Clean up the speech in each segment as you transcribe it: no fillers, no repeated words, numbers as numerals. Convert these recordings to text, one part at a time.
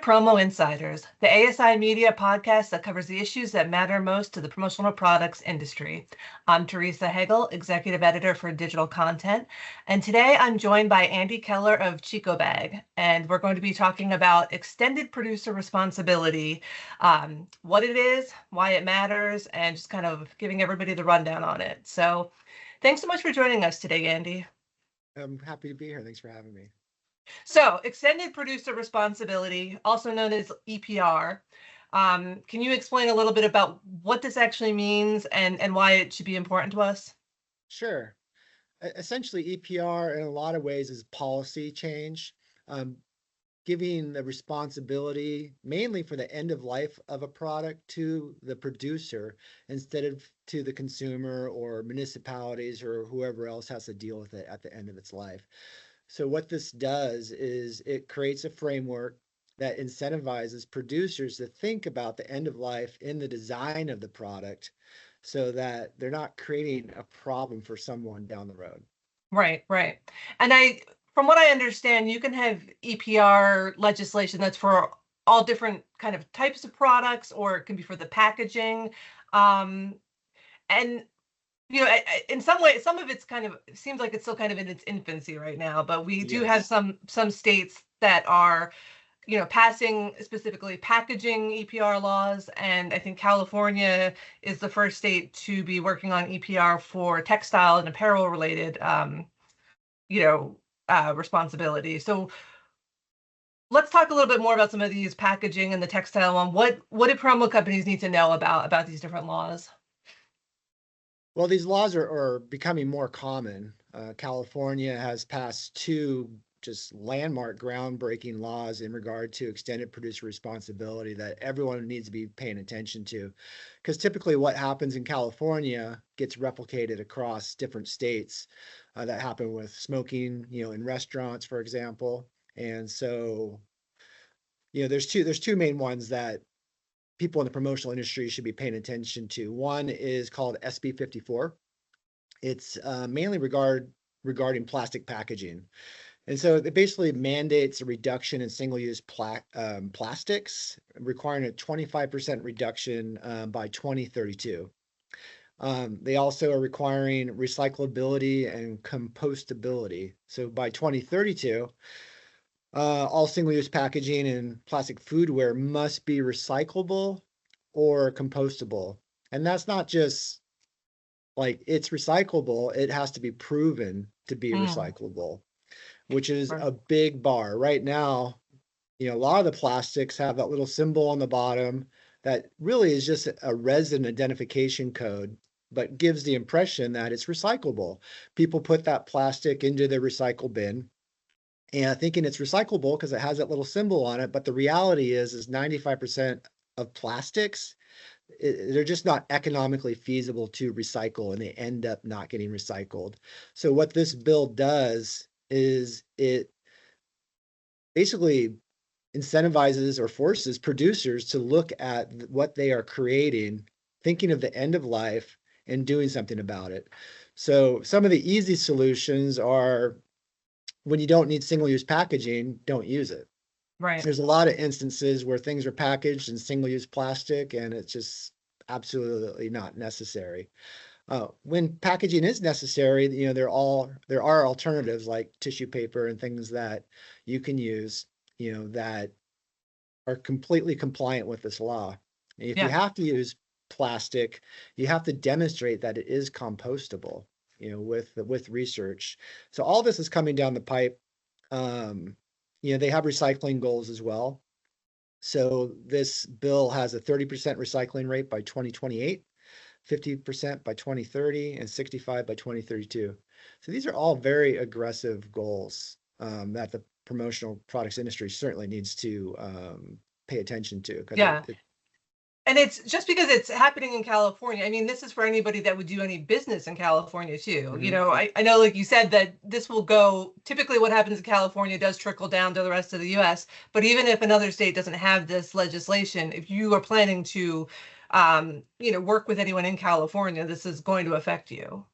Promo Insiders, the ASI Media podcast that covers the issues that matter most to the promotional products industry. I'm Teresa Hegel, Executive Editor for Digital Content, and today I'm joined by Andy Keller of ChicoBag, and we're going to be talking about extended producer responsibility, what it is, why it matters, and just kind of giving everybody the rundown on it. So thanks so much for joining us today, Andy. I'm happy to be here. Thanks for having me. So, extended producer responsibility, also known as EPR. Can you explain a little bit about what this actually means and why it should be important to us? Sure. Essentially, EPR in a lot of ways is policy change, giving the responsibility mainly for the end of life of a product to the producer instead of to the consumer or municipalities or whoever else has to deal with it at the end of its life. So what this does is it creates a framework that incentivizes producers to think about the end of life in the design of the product so that they're not creating a problem for someone down the road. Right. And from what I understand, you can have EPR legislation that's for all different kind of types of products, or it can be for the packaging. And in some ways, some of it's kind of seems like it's still kind of in its infancy right now, but we do have some states that are, passing specifically packaging EPR laws, and I think California is the first state to be working on EPR for textile and apparel related, responsibility. So let's talk a little bit more about some of these packaging and the textile one. What do promo companies need to know about these different laws? Well, these laws are becoming more common. California has passed two just landmark groundbreaking laws in regard to extended producer responsibility that everyone needs to be paying attention to. Because typically what happens in California gets replicated across different states. That happen with smoking, in restaurants, for example. And so, there's two main ones that people in the promotional industry should be paying attention to. One is called SB 54. It's mainly regarding plastic packaging. And so it basically mandates a reduction in single-use plastics, requiring a 25% reduction by 2032. They also are requiring recyclability and compostability. So by 2032, all single-use packaging and plastic foodware must be recyclable or compostable. And that's not just like it's recyclable, it has to be proven to be recyclable, which is a big bar. Right now, a lot of the plastics have that little symbol on the bottom that really is just a resin identification code, but gives the impression that it's recyclable. People put that plastic into the recycle bin and thinking it's recyclable because it has that little symbol on it. But the reality is 95% of plastics, they're just not economically feasible to recycle, and they end up not getting recycled. So what this bill does is it basically incentivizes or forces producers to look at what they are creating, thinking of the end of life and doing something about it. So some of the easy solutions are, when you don't need single-use packaging, don't use it. Right. There's a lot of instances where things are packaged in single-use plastic and it's just absolutely not necessary. When packaging is necessary, there are alternatives like tissue paper and things that you can use, that are completely compliant with this law. And if you have to use plastic, you have to demonstrate that it is compostable, with research. So all this is coming down the pipe. They have recycling goals as well. So this bill has a 30% recycling rate by 2028, 50% by 2030, and 65% by 2032. So these are all very aggressive goals that the promotional products industry certainly needs to pay attention to. And it's just because it's happening in California. I mean, this is for anybody that would do any business in California too. Mm-hmm. I know, like you said, that this will go, typically what happens in California does trickle down to the rest of the US. But even if another state doesn't have this legislation, if you are planning to, work with anyone in California, this is going to affect you.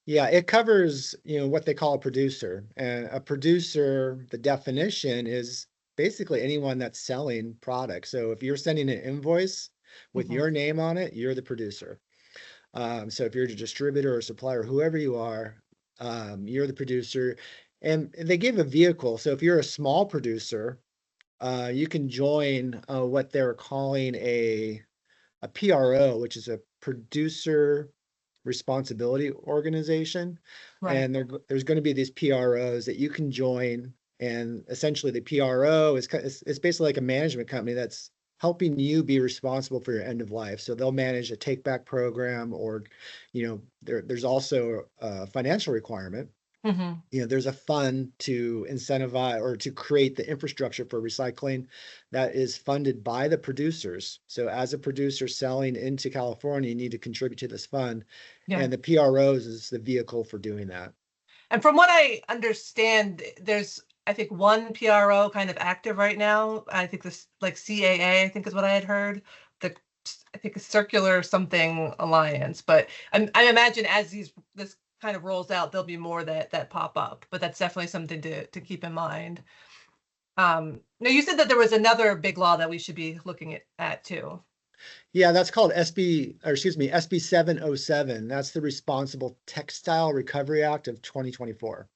Yeah, it covers, what they call a producer. And a producer, the definition is basically anyone that's selling products. So if you're sending an invoice with Mhm. your name on it, you're the producer. So if you're a distributor or supplier, whoever you are, you're the producer. And they give a vehicle. So if you're a small producer, you can join what they're calling a PRO, which is a producer responsibility organization. Right. And there's going to be these PROs that you can join. And essentially, the PRO is basically like a management company that's helping you be responsible for your end of life. So they'll manage a take back program, or, there's also a financial requirement. Mhm. There's a fund to incentivize or to create the infrastructure for recycling that is funded by the producers. So as a producer selling into California, you need to contribute to this fund, Yeah. and the PROs is the vehicle for doing that. And from what I understand, there's, I think, one PRO kind of active right now. I think this, like CAA, I think is what I had heard. The, I think a Circular something Alliance. But I imagine as this kind of rolls out, there'll be more that pop up. But that's definitely something to keep in mind. Now you said that there was another big law that we should be looking at too. Yeah, that's called SB 707. That's the Responsible Textile Recovery Act of 2024.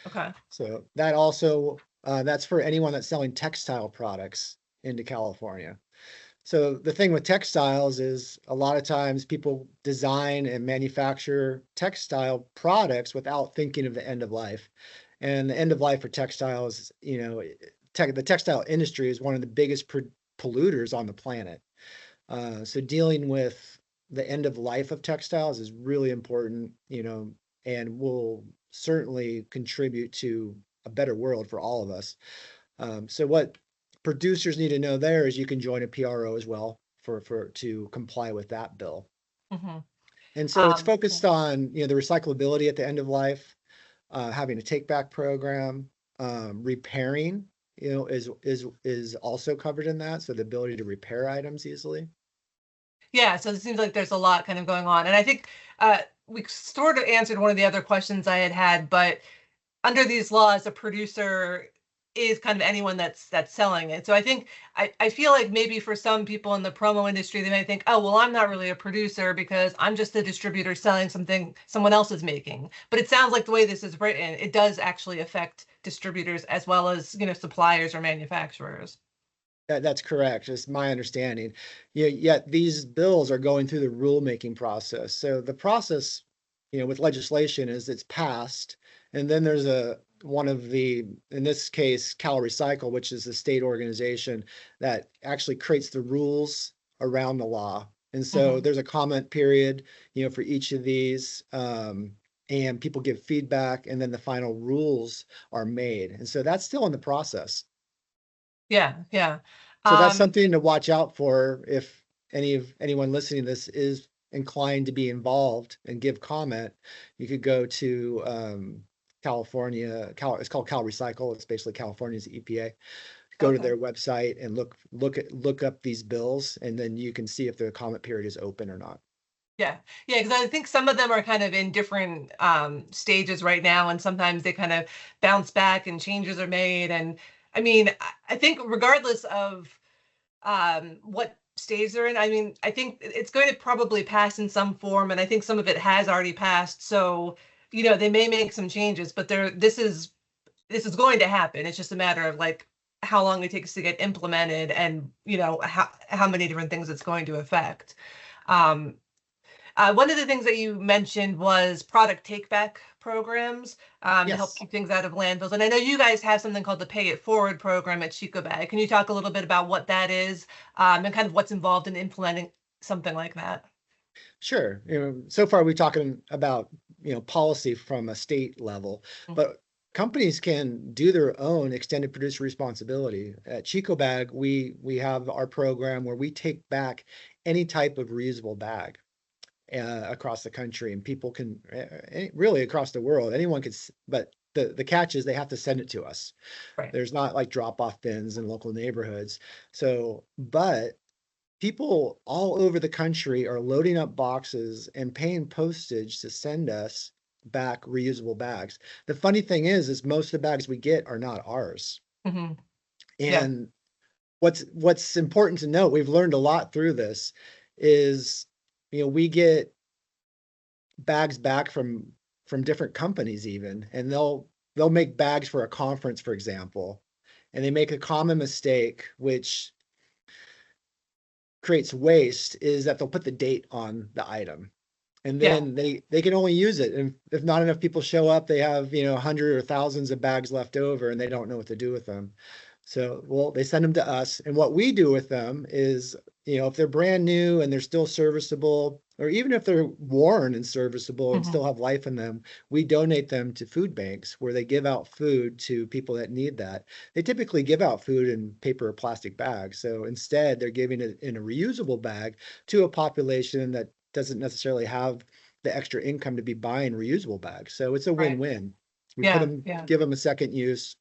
Okay. So that also that's for anyone that's selling textile products into California. So the thing with textiles is a lot of times people design and manufacture textile products without thinking of the end of life. And the end of life for textiles, the textile industry is one of the biggest polluters on the planet. So dealing with the end of life of textiles is really important, and will certainly contribute to a better world for all of us. So what producers need to know there is you can join a PRO as well for to comply with that bill. Hmm. And so it's Yeah. focused on the recyclability at the end of life, having a take back program, repairing, is also covered in that. So the ability to repair items easily. Yeah, so it seems like there's a lot kind of going on. And I think we sort of answered one of the other questions I had, but under these laws, a producer is kind of anyone that's selling it. So I think I feel like maybe for some people in the promo industry, they may think, oh, well, I'm not really a producer because I'm just a distributor selling something someone else is making. But it sounds like the way this is written, it does actually affect distributors as well as, suppliers or manufacturers. That's correct. It's my understanding. Yet these bills are going through the rulemaking process. So the process, with legislation is it's passed, and then there's one of the, in this case, Cal Recycle, which is the state organization that actually creates the rules around the law. And so Hmm. there's a comment period, for each of these, and people give feedback, and then the final rules are made. And so that's still in the process. Yeah, yeah. So that's Um, something to watch out for if anyone listening to this is inclined to be involved and give comment. You could go to California. It's called Cal Recycle. It's basically California's EPA. Go to okay. their website and look up these bills, and then you can see if the comment period is open or not. Yeah. Yeah, because I think some of them are kind of in different stages right now, and sometimes they kind of bounce back and changes are made. And I mean, I think regardless of what stage they're in, I mean, I think it's going to probably pass in some form, and I think some of it has already passed. So, they may make some changes, but this is going to happen. It's just a matter of like how long it takes to get implemented and how many different things it's going to affect. Um, one of the things that you mentioned was product take back programs to help Yes. keep things out of landfills. And I know you guys have something called the Pay It Forward program at ChicoBag. Can you talk a little bit about what that is and kind of what's involved in implementing something like that? Sure. So far we're talking about, policy from a state level, Mhm. but companies can do their own extended producer responsibility. At ChicoBag, we have our program where we take back any type of reusable bag across the country, and people can really across the world. Anyone can, but the catch is they have to send it to us. Right. There's not like drop off bins in local neighborhoods. So, but people all over the country are loading up boxes and paying postage to send us back reusable bags. The funny thing is most of the bags we get are not ours. Hmm. Yeah. And what's important to note, we've learned a lot through this, is we get bags back from different companies even, and they'll make bags for a conference, for example, and they make a common mistake which creates waste, is that they'll put the date on the item, and Yeah. then they can only use it, and if not enough people show up, they have 100 or thousands of bags left over, and they don't know what to do with them. So, well, they send them to us, and what we do with them is, if they're brand new and they're still serviceable, or even if they're worn and serviceable and Hmm. still have life in them, we donate them to food banks where they give out food to people that need that. They typically give out food in paper or plastic bags. So instead, they're giving it in a reusable bag to a population that doesn't necessarily have the extra income to be buying reusable bags. So it's a Right. win-win. We Yeah. Yeah. give them a second use.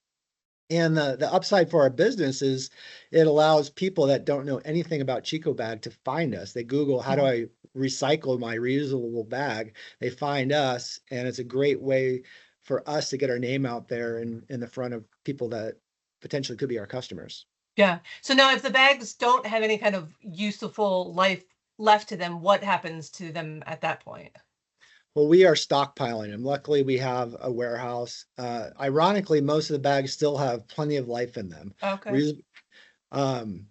And the upside for our business is it allows people that don't know anything about ChicoBag to find us. They Google, how do Mhm. I recycle my reusable bag? They find us, and it's a great way for us to get our name out there in the front of people that potentially could be our customers. Yeah. So now if the bags don't have any kind of useful life left to them, what happens to them at that point? Well, we are stockpiling them. Luckily, we have a warehouse. Ironically, most of the bags still have plenty of life in them. Okay. Reus- Um,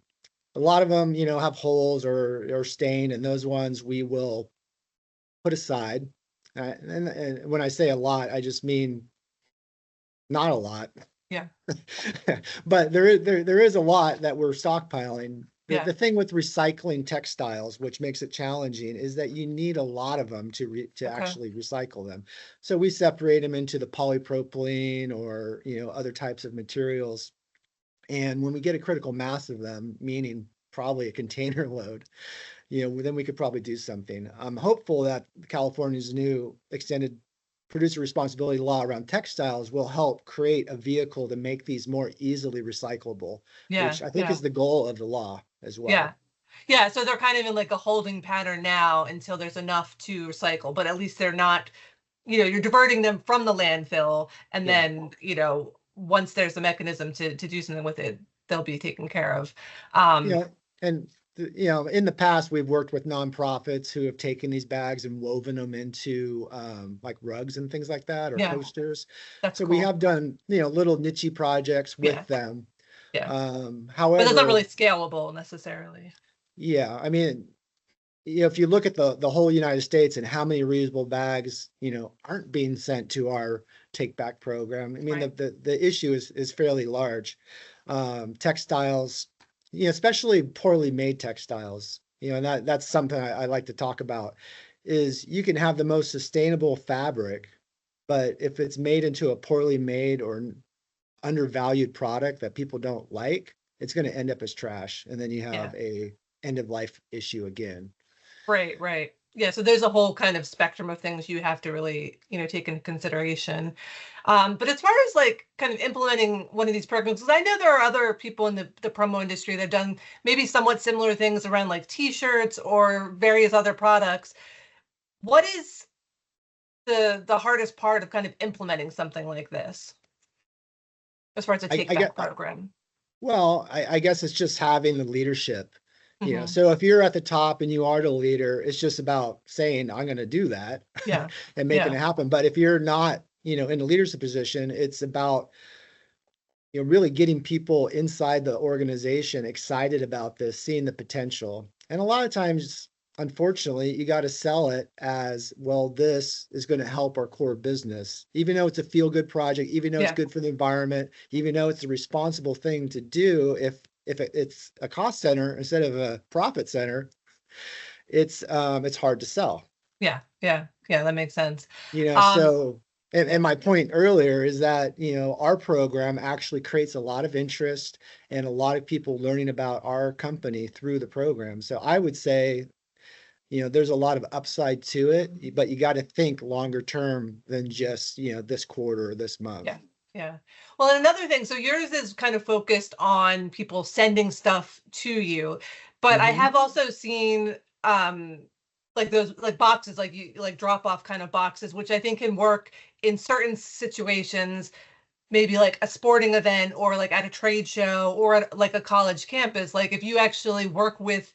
a lot of them, have holes or stain, and those ones we will put aside. And when I say a lot, I just mean not a lot. Yeah. But there is a lot that we're stockpiling. The Yeah. thing with recycling textiles, which makes it challenging, is that you need a lot of them to Okay. actually recycle them. So we separate them into the polypropylene or other types of materials. And when we get a critical mass of them, meaning probably a container load, then we could probably do something. I'm hopeful that California's new extended producer responsibility law around textiles will help create a vehicle to make these more easily recyclable, Yeah. which I think Yeah. is the goal of the law as Yeah. well. Yeah. So they're kind of in like a holding pattern now until there's enough to recycle, but at least they're not, you're diverting them from the landfill. And Yeah. then, once there's a mechanism to do something with it, they'll be taken care of. Um, Yeah. And in the past, we've worked with nonprofits who have taken these bags and woven them into like rugs and things like that, or yeah, coasters. that's So we cool. have done, little niche projects Yeah. with them. Yeah. But that's not However, really scalable necessarily. yeah, I mean, if you look at the whole United States and how many reusable bags, aren't being sent to our take back program, I mean, Right. the issue is fairly large. Textiles, especially poorly made textiles, and that's something I like to talk about, is you can have the most sustainable fabric, but if it's made into a poorly made or undervalued product that people don't like, it's going to end up as trash, and then you Yeah. have a end of life issue again. Right, right. Yeah, so there's a whole kind of spectrum of things you have to really, take into consideration. But as far as like kind of implementing one of these programs, because I know there are other people in the promo industry that have done maybe somewhat similar things around like t-shirts or various other products. What is the hardest part of kind of implementing something like this as far as a take I back get program? Well, I guess it's just having the leadership. Hmm. So if you're at the top and you are the leader, it's just about saying, I'm going to do that Yeah. and making Yeah. it happen. But if you're not, in the leadership position, it's about, really getting people inside the organization excited about this, seeing the potential. And a lot of times, unfortunately, you got to sell it as, well, this is going to help our core business, even though it's a feel good project, even though it's Yeah. good for the environment, even though it's a responsible thing to do. If it's a cost center instead of a profit center, it's hard to sell. Yeah. Yeah. Yeah. That makes sense. Um, So, yeah. and my point earlier is that, our program actually creates a lot of interest and a lot of people learning about our company through the program. So I would say, there's a lot of upside to it, but you got to think longer term than just, this quarter or this month. Yeah. Yeah. Well, and another thing, so yours is kind of focused on people sending stuff to you, but I Hmm. have also seen like those like boxes, like drop off kind of boxes, which I think can work in certain situations maybe like a sporting event or like at a trade show or at like a college campus. Like if you actually work with,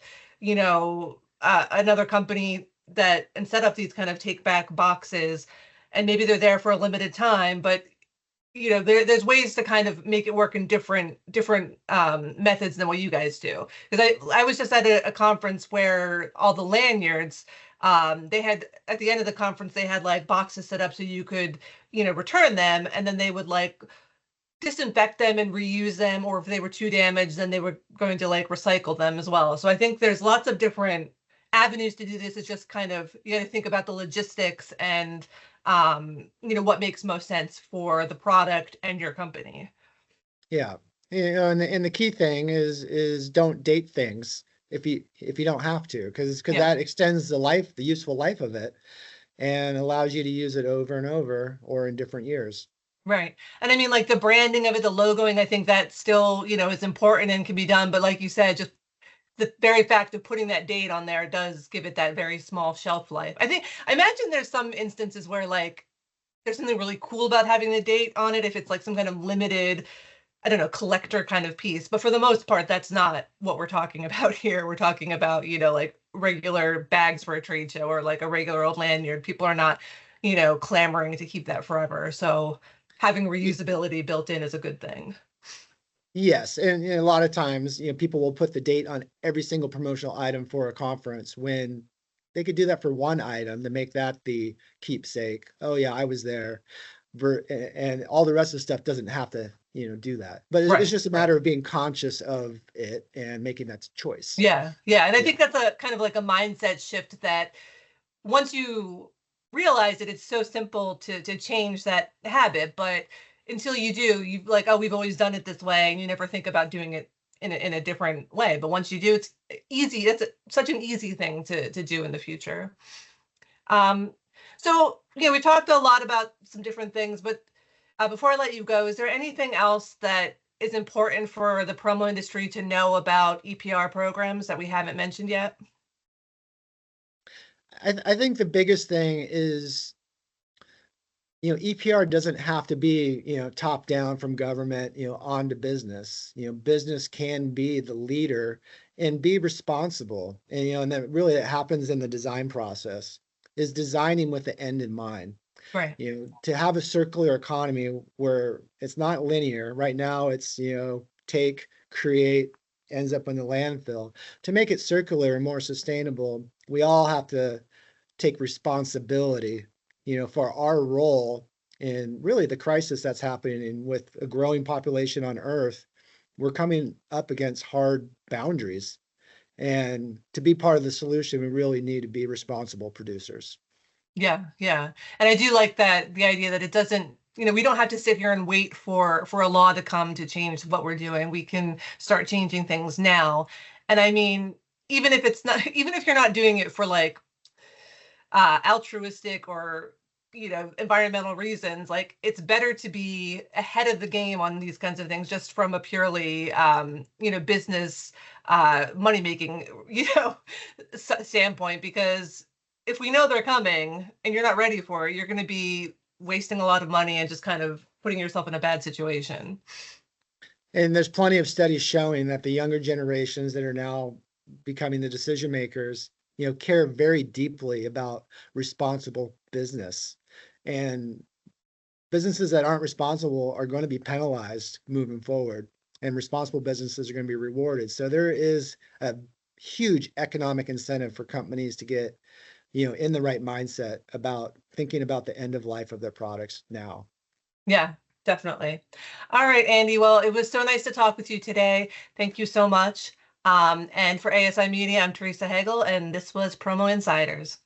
another company that and set up these kind of take back boxes, and maybe they're there for a limited time, but there's ways to kind of make it work in different methods than what you guys do. Because I was just at a conference where all the lanyards, they had at the end of the conference they had like boxes set up so you could return them, and then they would like disinfect them and reuse them, or if they were too damaged then they were going to like recycle them as well. So I think there's lots of different avenues to do this. It's just kind of you got to think about the logistics and what makes most sense for the product and your company. Yeah. And the key thing is don't date things if you don't have to, because Yeah. that extends the useful life of it, and allows you to use it over and over or in different years. Right. And I mean, like the branding of it, the logoing, I think that still, is important and can be done. But like you said, just the very fact of putting that date on there does give it that very small shelf life. I imagine there's some instances where like there's something really cool about having the date on it if it's like some kind of limited, I don't know, collector kind of piece. But for the most part, that's not what we're talking about here. We're talking about, like regular bags for a trade show or like a regular old lanyard. People are not, clamoring to keep that forever. So having reusability built in is a good thing. Yes, and a lot of times, people will put the date on every single promotional item for a conference when they could do that for one item to make that the keepsake. Oh yeah, I was there. And all the rest of the stuff doesn't have to, do that. But it's Right. just a matter of being conscious of it and making that choice. Yeah. Yeah. And I Yeah. think that's a kind of like a mindset shift that once you realize it, it's so simple to change that habit. But until you do, you like, oh, we've always done it this way, and you never think about doing it in a different way. But once you do, it's easy. It's such an easy thing to do in the future. Um, so we talked a lot about some different things, but before I let you go, is there anything else that is important for the promo industry to know about EPR programs that we haven't mentioned yet? I think the biggest thing is, EPR doesn't have to be, top down from government, on to business. Business can be the leader and be responsible. And that really it happens in the design process, is designing with the end in mind. Right. To have a circular economy where it's not linear. Right now it's, take, create, ends up in the landfill. To make it circular and more sustainable, we all have to take responsibility, for our role in really the crisis that's happening with a growing population on Earth. We're coming up against hard boundaries. And to be part of the solution, we really need to be responsible producers. Yeah, yeah. And I do like that, the idea that it doesn't, we don't have to sit here and wait for a law to come to change what we're doing. We can start changing things now. And I mean, even if it's not, even if you're not doing it for like altruistic or environmental reasons, like it's better to be ahead of the game on these kinds of things just from a purely business money making standpoint, because if we know they're coming and you're not ready for it, you're going to be wasting a lot of money and just kind of putting yourself in a bad situation. And there's plenty of studies showing that the younger generations that are now becoming the decision makers, care very deeply about responsible business. And businesses that aren't responsible are going to be penalized moving forward, and responsible businesses are going to be rewarded. So there is a huge economic incentive for companies to get, in the right mindset about thinking about the end of life of their products now. Yeah, definitely. All right, Andy. Well, it was so nice to talk with you today. Thank you so much. And for ASI Media, I'm Teresa Hagel, and this was Promo Insiders.